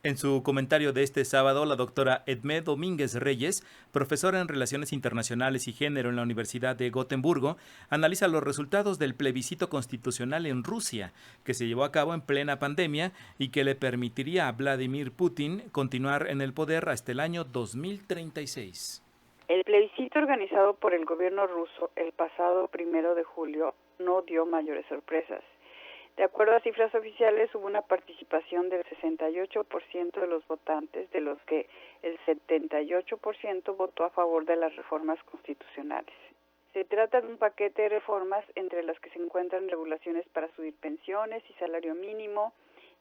En su comentario de este sábado, la doctora Edmé Domínguez Reyes, profesora en Relaciones Internacionales y Género en la Universidad de Gotemburgo, analiza los resultados del plebiscito constitucional en Rusia, que se llevó a cabo en plena pandemia y que le permitiría a Vladimir Putin continuar en el poder hasta el año 2036. El plebiscito organizado por el gobierno ruso el pasado 1 de julio no dio mayores sorpresas. De acuerdo a cifras oficiales, hubo una participación del 68% de los votantes, de los que el 78% votó a favor de las reformas constitucionales. Se trata de un paquete de reformas entre las que se encuentran regulaciones para subir pensiones y salario mínimo,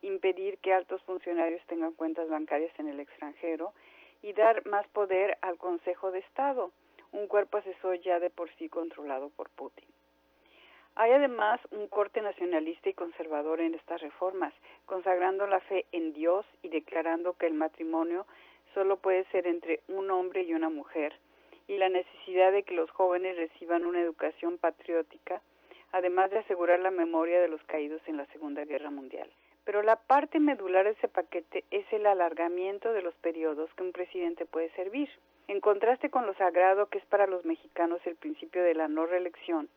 impedir que altos funcionarios tengan cuentas bancarias en el extranjero y dar más poder al Consejo de Estado, un cuerpo asesor ya de por sí controlado por Putin. Hay además un corte nacionalista y conservador en estas reformas, consagrando la fe en Dios y declarando que el matrimonio solo puede ser entre un hombre y una mujer, y la necesidad de que los jóvenes reciban una educación patriótica, además de asegurar la memoria de los caídos en la Segunda Guerra Mundial. Pero la parte medular de ese paquete es el alargamiento de los periodos que un presidente puede servir. En contraste con lo sagrado que es para los mexicanos el principio de la no reelección,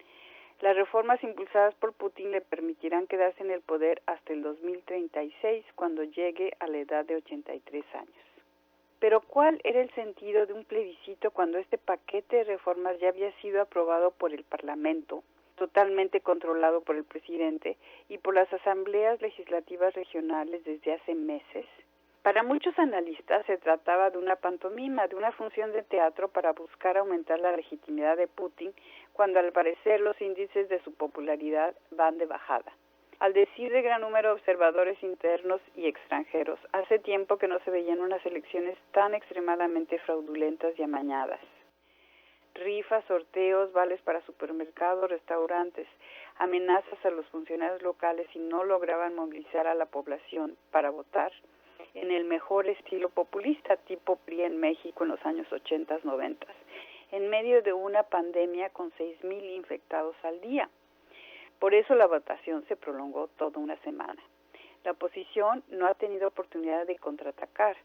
las reformas impulsadas por Putin le permitirán quedarse en el poder hasta el 2036, cuando llegue a la edad de 83 años. Pero ¿cuál era el sentido de un plebiscito cuando este paquete de reformas ya había sido aprobado por el Parlamento, totalmente controlado por el presidente, y por las asambleas legislativas regionales desde hace meses? Para muchos analistas se trataba de una pantomima, de una función de teatro para buscar aumentar la legitimidad de Putin, cuando al parecer los índices de su popularidad van de bajada. Al decir de gran número de observadores internos y extranjeros, hace tiempo que no se veían unas elecciones tan extremadamente fraudulentas y amañadas. Rifas, sorteos, vales para supermercados, restaurantes, amenazas a los funcionarios locales si no lograban movilizar a la población para votar, en el mejor estilo populista, tipo PRI en México en los años 80, 90, en medio de una pandemia con 6,000 infectados al día. Por eso la votación se prolongó toda una semana. La oposición no ha tenido oportunidad de contraatacar.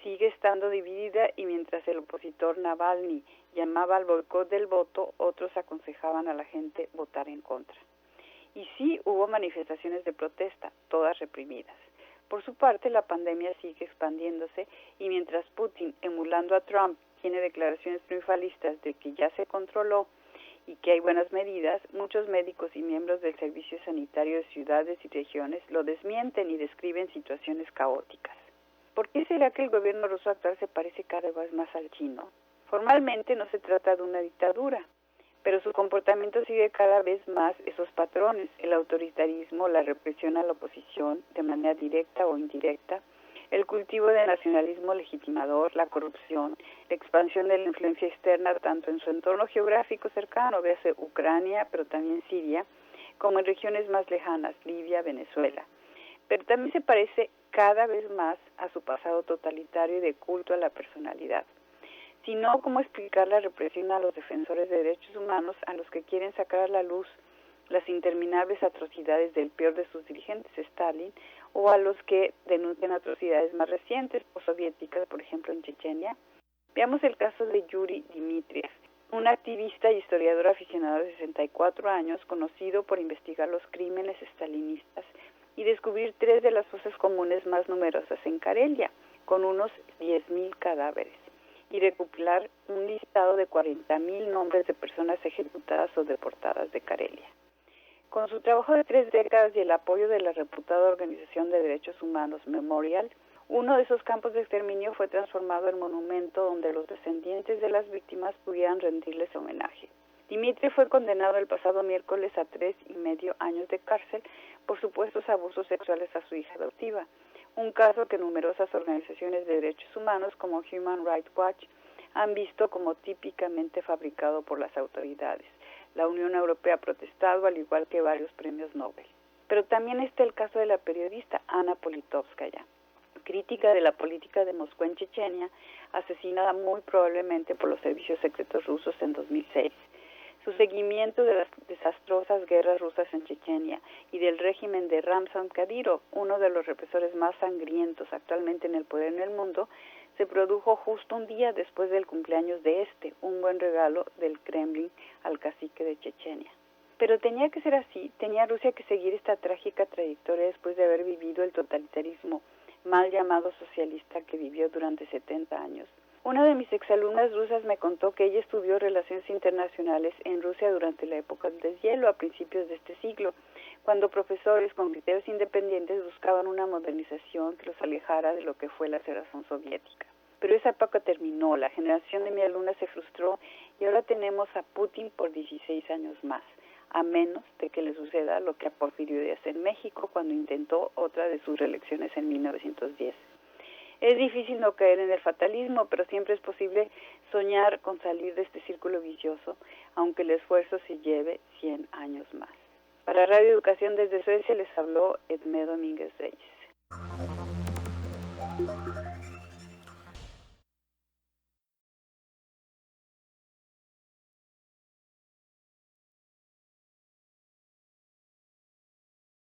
Sigue estando dividida y mientras el opositor Navalny llamaba al boicot del voto, otros aconsejaban a la gente votar en contra. Y sí hubo manifestaciones de protesta, todas reprimidas. Por su parte, la pandemia sigue expandiéndose y mientras Putin, emulando a Trump, tiene declaraciones triunfalistas de que ya se controló y que hay buenas medidas, muchos médicos y miembros del servicio sanitario de ciudades y regiones lo desmienten y describen situaciones caóticas. ¿Por qué será que el gobierno ruso actual se parece cada vez más al chino? Formalmente no se trata de una dictadura, pero su comportamiento sigue cada vez más esos patrones: el autoritarismo, la represión a la oposición de manera directa o indirecta, el cultivo de nacionalismo legitimador, la corrupción, la expansión de la influencia externa tanto en su entorno geográfico cercano, véase Ucrania, pero también Siria, como en regiones más lejanas, Libia, Venezuela. Pero también se parece cada vez más a su pasado totalitario y de culto a la personalidad. Si no, ¿cómo explicar la represión a los defensores de derechos humanos, a los que quieren sacar a la luz las interminables atrocidades del peor de sus dirigentes, Stalin, o a los que denuncian atrocidades más recientes, postsoviéticas, por ejemplo en Chechenia? Veamos el caso de Yuri Dmitriev, un activista y historiador aficionado de 64 años, conocido por investigar los crímenes stalinistas y descubrir 3 de las fosas comunes más numerosas en Karelia, con unos 10,000 cadáveres, y recopilar un listado de 40,000 nombres de personas ejecutadas o deportadas de Karelia. Con su trabajo de 3 décadas y el apoyo de la reputada Organización de Derechos Humanos Memorial, uno de esos campos de exterminio fue transformado en monumento donde los descendientes de las víctimas pudieran rendirles homenaje. Dmitri fue condenado el pasado miércoles a 3,5 años de cárcel por supuestos abusos sexuales a su hija adoptiva, un caso que numerosas organizaciones de derechos humanos como Human Rights Watch han visto como típicamente fabricado por las autoridades. La Unión Europea ha protestado, al igual que varios premios Nobel. Pero también está el caso de la periodista Ana Politkovskaya, crítica de la política de Moscú en Chechenia, asesinada muy probablemente por los servicios secretos rusos en 2006. Su seguimiento de las desastrosas guerras rusas en Chechenia y del régimen de Ramzan Kadyrov, uno de los represores más sangrientos actualmente en el poder en el mundo, se produjo justo un día después del cumpleaños de un buen regalo del Kremlin al cacique de Chechenia. Pero tenía que ser así, tenía Rusia que seguir esta trágica trayectoria después de haber vivido el totalitarismo mal llamado socialista que vivió durante 70 años. Una de mis exalumnas rusas me contó que ella estudió relaciones internacionales en Rusia durante la época del deshielo, a principios de este siglo, cuando profesores con criterios independientes buscaban una modernización que los alejara de lo que fue la cerrazón soviética. Pero esa época terminó, la generación de mi alumna se frustró y ahora tenemos a Putin por 16 años más, a menos de que le suceda lo que a Porfirio Díaz en México cuando intentó otra de sus reelecciones en 1910. Es difícil no caer en el fatalismo, pero siempre es posible soñar con salir de este círculo vicioso, aunque el esfuerzo se lleve 100 años más. Para Radio Educación desde Suecia les habló Edmé Domínguez Reyes.